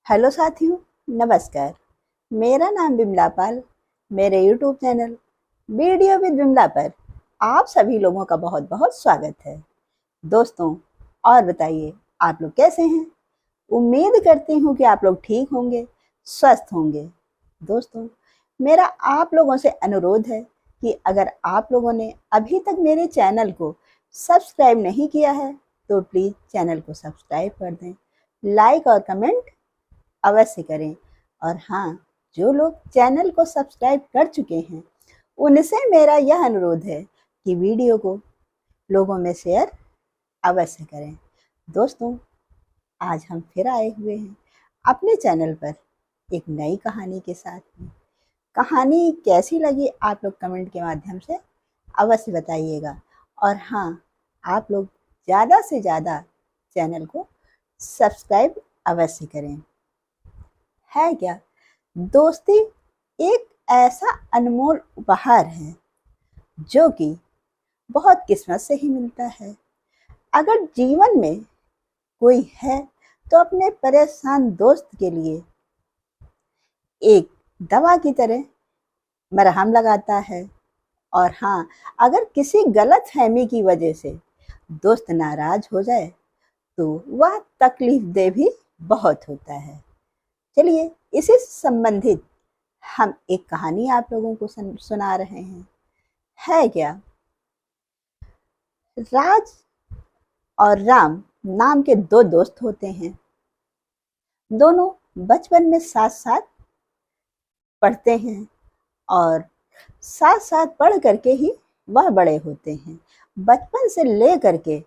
Hello साथियों, नमस्कार। मेरा नाम बिमला पाल। मेरे YouTube channel video with Bimla पर आप सभी लोगों का बहुत बहुत स्वागत है। दोस्तों, और बताइए आप लोग कैसे हैं? उम्मीद करती हूँ कि आप लोग ठीक होंगे, स्वस्थ होंगे। दोस्तों, मेरा आप लोगों से अनुरोध है कि अगर आप लोगों ने अभी तक मेरे चैनल को सब्सक्राइब नहीं किया है तो प्लीज़ चैनल को सब्सक्राइब कर दें, लाइक और कमेंट अवश्य करें। और हाँ, जो लोग चैनल को सब्सक्राइब कर चुके हैं उनसे मेरा यह अनुरोध है कि वीडियो को लोगों में शेयर अवश्य करें। दोस्तों, आज हम फिर आए हुए हैं अपने चैनल पर एक नई कहानी के साथ में। कहानी कैसी लगी आप लोग कमेंट के माध्यम से अवश्य बताइएगा। और हाँ, आप लोग ज़्यादा से ज़्यादा चैनल को सब्सक्राइब अवश्य करें। है क्या, दोस्ती एक ऐसा अनमोल उपहार है जो कि बहुत किस्मत से ही मिलता है। अगर जीवन में कोई है तो अपने परेशान दोस्त के लिए एक दवा की तरह मरहम लगाता है। और हाँ, अगर किसी गलत फहमी की वजह से दोस्त नाराज हो जाए तो वह तकलीफ दे भी बहुत होता है। चलिए, इसी से संबंधित हम एक कहानी आप लोगों को सुना रहे हैं। है क्या, राज और राम नाम के दो दोस्त होते हैं। दोनों बचपन में साथ साथ पढ़ते हैं और साथ साथ पढ़ करके ही वह बड़े होते हैं। बचपन से ले करके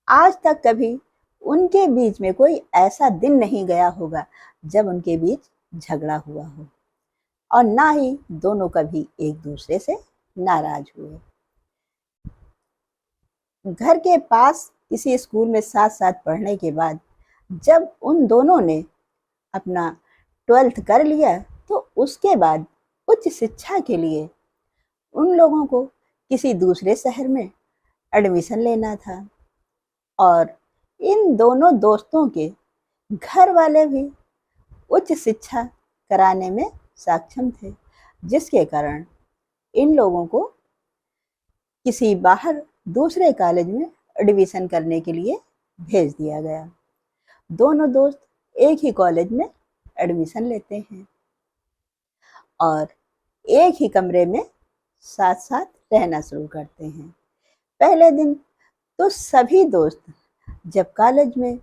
आज तक कभी उनके बीच में कोई ऐसा दिन नहीं गया होगा जब उनके बीच झगड़ा हुआ हो, और ना ही दोनों कभी एक दूसरे से नाराज हुए। घर के पास किसी स्कूल में साथ साथ पढ़ने के बाद जब उन दोनों ने अपना 12th कर लिया तो उसके बाद उच्च शिक्षा के लिए उन लोगों को किसी दूसरे शहर में एडमिशन लेना था। और इन दोनों दोस्तों के घर वाले भी उच्च शिक्षा कराने में सक्षम थे, जिसके कारण इन लोगों को किसी बाहर दूसरे कॉलेज में एडमिशन करने के लिए भेज दिया गया। दोनों दोस्त एक ही कॉलेज में एडमिशन लेते हैं और एक ही कमरे में साथ साथ रहना शुरू करते हैं। पहले दिन तो सभी दोस्त जब कॉलेज में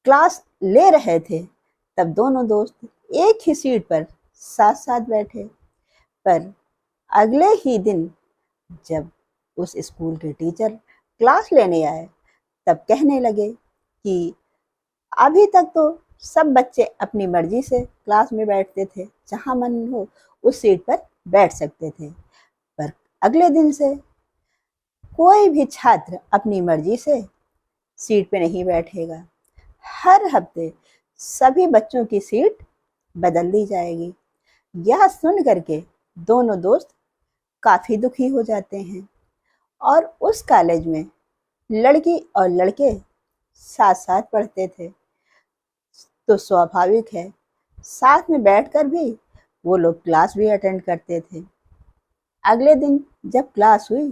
क्लास ले रहे थे तब दोनों दोस्त एक ही सीट पर साथ साथ बैठे। पर अगले ही दिन जब उस स्कूल के टीचर क्लास लेने आए तब कहने लगे कि अभी तक तो सब बच्चे अपनी मर्जी से क्लास में बैठते थे, जहाँ मन हो उस सीट पर बैठ सकते थे, पर अगले दिन से कोई भी छात्र अपनी मर्जी से सीट पे नहीं बैठेगा। हर हफ्ते सभी बच्चों की सीट बदल दी जाएगी। यह सुन करके दोनों दोस्त काफ़ी दुखी हो जाते हैं। और उस कॉलेज में लड़की और लड़के साथ साथ पढ़ते थे तो स्वाभाविक है साथ में बैठकर भी वो लोग क्लास भी अटेंड करते थे। अगले दिन जब क्लास हुई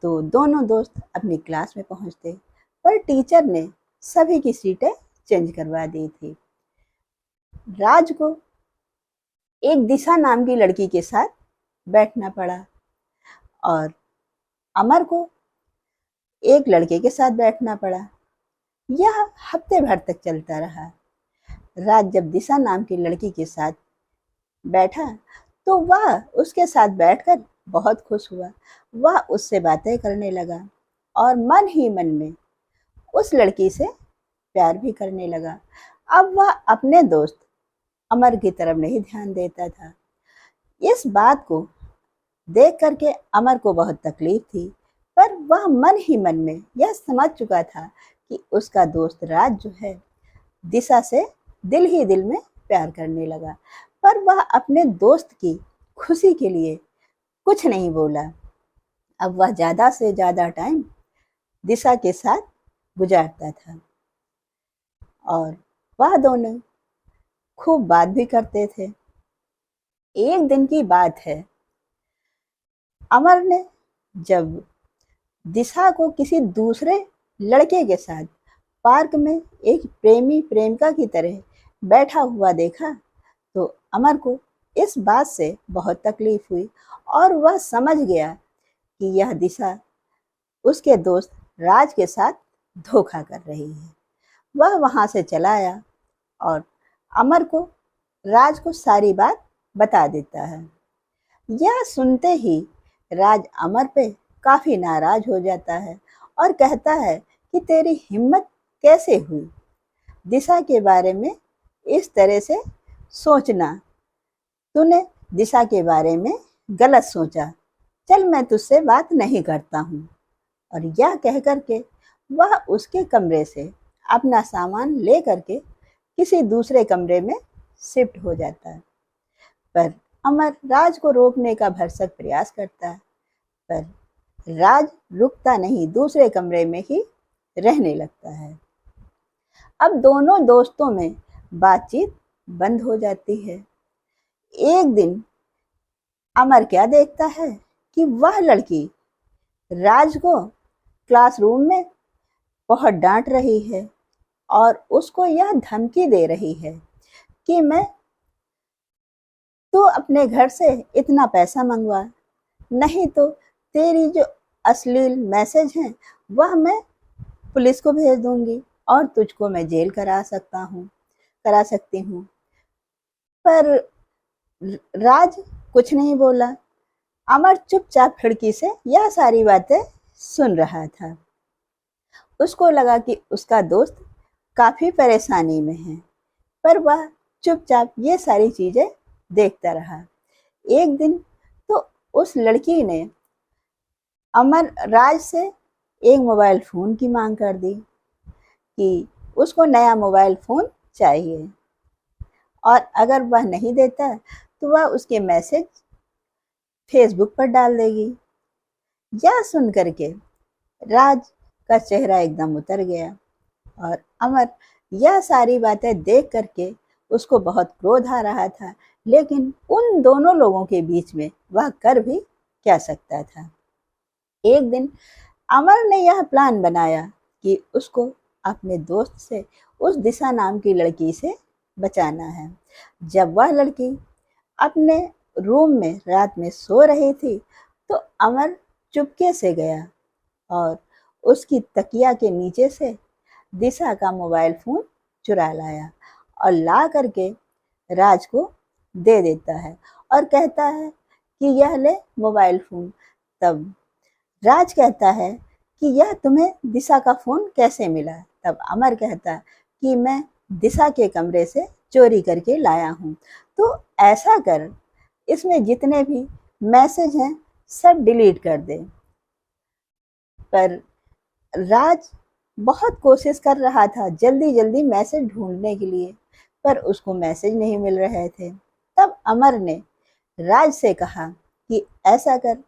तो दोनों दोस्त अपनी क्लास में पहुंचते, पर टीचर ने सभी की सीटें चेंज करवा दी थी। राज को एक दिशा नाम की लड़की के साथ बैठना पड़ा और अमर को एक लड़के के साथ बैठना पड़ा। यह हफ्ते भर तक चलता रहा। राज जब दिशा नाम की लड़की के साथ बैठा तो वह उसके साथ बैठकर बहुत खुश हुआ। वह उससे बातें करने लगा और मन ही मन में उस लड़की से प्यार भी करने लगा। अब वह अपने दोस्त अमर की तरफ नहीं ध्यान देता था। इस बात को देख करके अमर को बहुत तकलीफ थी, पर वह मन ही मन में यह समझ चुका था कि उसका दोस्त राज जो है दिशा से दिल ही दिल में प्यार करने लगा। पर वह अपने दोस्त की खुशी के लिए कुछ नहीं बोला। अब वह ज़्यादा से ज़्यादा टाइम दिशा के साथ गुजारता था और वह दोनों खूब बात भी करते थे। एक दिन की बात है, अमर ने जब दिशा को किसी दूसरे लड़के के साथ पार्क में एक प्रेमी प्रेमिका की तरह बैठा हुआ देखा, तो अमर को इस बात से बहुत तकलीफ हुई और वह समझ गया कि यह दिशा उसके दोस्त राज के साथ धोखा कर रही है। वह वहां से चला आया और अमर को राज को सारी बात बता देता है। यह सुनते ही राज अमर पे काफी नाराज हो जाता है और कहता है कि तेरी हिम्मत कैसे हुई दिशा के बारे में इस तरह से सोचना। तूने दिशा के बारे में गलत सोचा। चल मैं तुझसे बात नहीं करता हूँ। और यह कह करके वह उसके कमरे से अपना सामान ले करके किसी दूसरे कमरे में शिफ्ट हो जाता है। पर अमर राज को रोकने का भरसक प्रयास करता है, पर राज रुकता नहीं, दूसरे कमरे में ही रहने लगता है। अब दोनों दोस्तों में बातचीत बंद हो जाती है। एक दिन अमर क्या देखता है कि वह लड़की राज को क्लासरूम में बहुत डांट रही है और उसको यह धमकी दे रही है कि मैं तो अपने घर से इतना पैसा मंगवा, नहीं तो तेरी जो अश्लील मैसेज हैं वह मैं पुलिस को भेज दूंगी और तुझको मैं जेल करा सकती हूँ। पर राज कुछ नहीं बोला। अमर चुपचाप खिड़की से यह सारी बातें सुन रहा था। उसको लगा कि उसका दोस्त काफी परेशानी में है, पर वह चुपचाप ये सारी चीजें देखता रहा। एक दिन तो उस लड़की ने अमर राज से एक मोबाइल फोन की मांग कर दी कि उसको नया मोबाइल फोन चाहिए और अगर वह नहीं देता तो वह उसके मैसेज फेसबुक पर डाल देगी। यह सुन करके राज का चेहरा एकदम उतर गया और अमर यह सारी बातें देख करके उसको बहुत क्रोध आ रहा था, लेकिन उन दोनों लोगों के बीच में वह कर भी क्या सकता था। एक दिन अमर ने यह प्लान बनाया कि उसको अपने दोस्त से उस दिशा नाम की लड़की से बचाना है। जब वह लड़की अपने रूम में रात में सो रही थी तो अमर चुपके से गया और उसकी तकिया के नीचे से दिशा का मोबाइल फोन चुरा लाया और ला करके राज को दे देता है और कहता है कि यह ले मोबाइल फोन। तब राज कहता है कि यह तुम्हें दिशा का फोन कैसे मिला? तब अमर कहता कि मैं दिशा के कमरे से चोरी करके लाया हूँ, तो ऐसा कर इसमें जितने भी मैसेज हैं सब डिलीट कर दे। पर राज बहुत कोशिश कर रहा था जल्दी जल्दी मैसेज ढूंढने के लिए, पर उसको मैसेज नहीं मिल रहे थे। तब अमर ने राज से कहा कि ऐसा कर,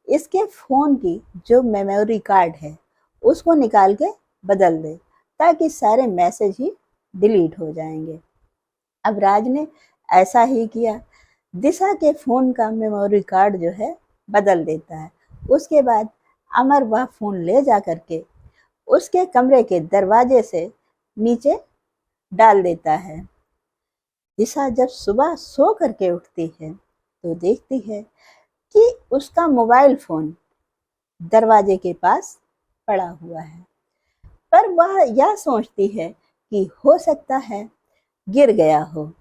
इसके फ़ोन की जो मेमोरी कार्ड है उसको निकाल के बदल दे ताकि सारे मैसेज ही डिलीट हो जाएंगे। अब राज ने ऐसा ही किया। दिशा के फ़ोन का मेमोरी कार्ड जो है बदल देता है। उसके बाद अमर वह फ़ोन ले जा करके उसके कमरे के दरवाजे से नीचे डाल देता है। दिशा जब सुबह सो करके उठती है तो देखती है कि उसका मोबाइल फोन दरवाजे के पास पड़ा हुआ है, पर वह यह सोचती है कि हो सकता है गिर गया हो।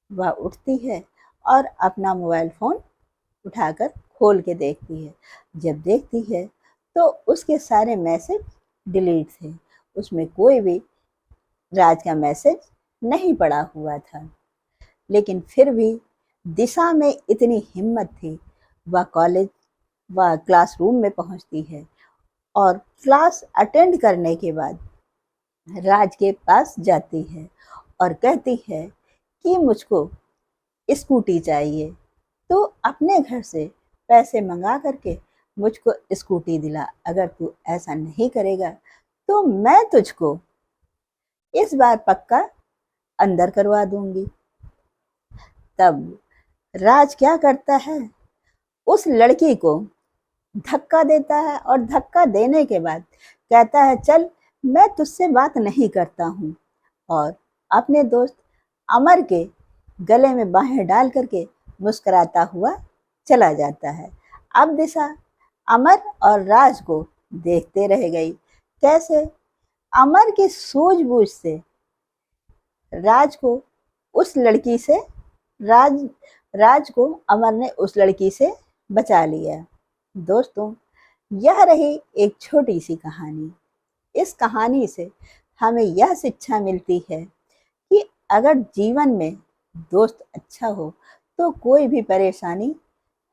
वह उठती है और अपना मोबाइल फोन उठाकर खोल के देखती है। जब देखती है तो उसके सारे मैसेज डिलीट थे, उसमें कोई भी राज का मैसेज नहीं पड़ा हुआ था। लेकिन फिर भी दिशा में इतनी हिम्मत थी, वह क्लासरूम में पहुंचती है और क्लास अटेंड करने के बाद राज के पास जाती है और कहती है कि मुझको स्कूटी चाहिए, तो अपने घर से पैसे मंगा करके मुझको स्कूटी दिला। अगर तू ऐसा नहीं करेगा तो मैं तुझको इस बार पक्का अंदर करवा दूंगी। तब राज क्या करता है, उस लड़की को धक्का देता है और धक्का देने के बाद कहता है चल मैं तुझसे बात नहीं करता हूँ, और अपने दोस्त अमर के गले में बाहें डाल करके मुस्कुराता हुआ चला जाता है। अब दिशा अमर और राज को देखते रह गई, कैसे अमर की सूझबूझ से राज को उस लड़की से राज राज को अमर ने उस लड़की से बचा लिया। दोस्तों, यह रही एक छोटी सी कहानी। इस कहानी से हमें यह शिक्षा मिलती है कि अगर जीवन में दोस्त अच्छा हो तो कोई भी परेशानी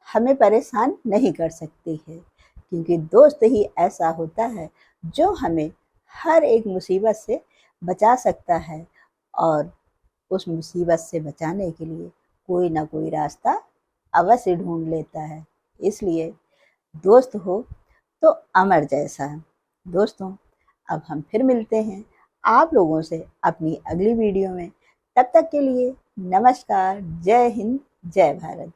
हमें परेशान नहीं कर सकती है, क्योंकि दोस्त ही ऐसा होता है जो हमें हर एक मुसीबत से बचा सकता है, और उस मुसीबत से बचाने के लिए कोई ना कोई रास्ता अवश्य ढूंढ लेता है। इसलिए दोस्त हो तो अमर जैसा। दोस्तों, अब हम फिर मिलते हैं आप लोगों से अपनी अगली वीडियो में। तब तक के लिए नमस्कार, जय हिंद, जय भारत।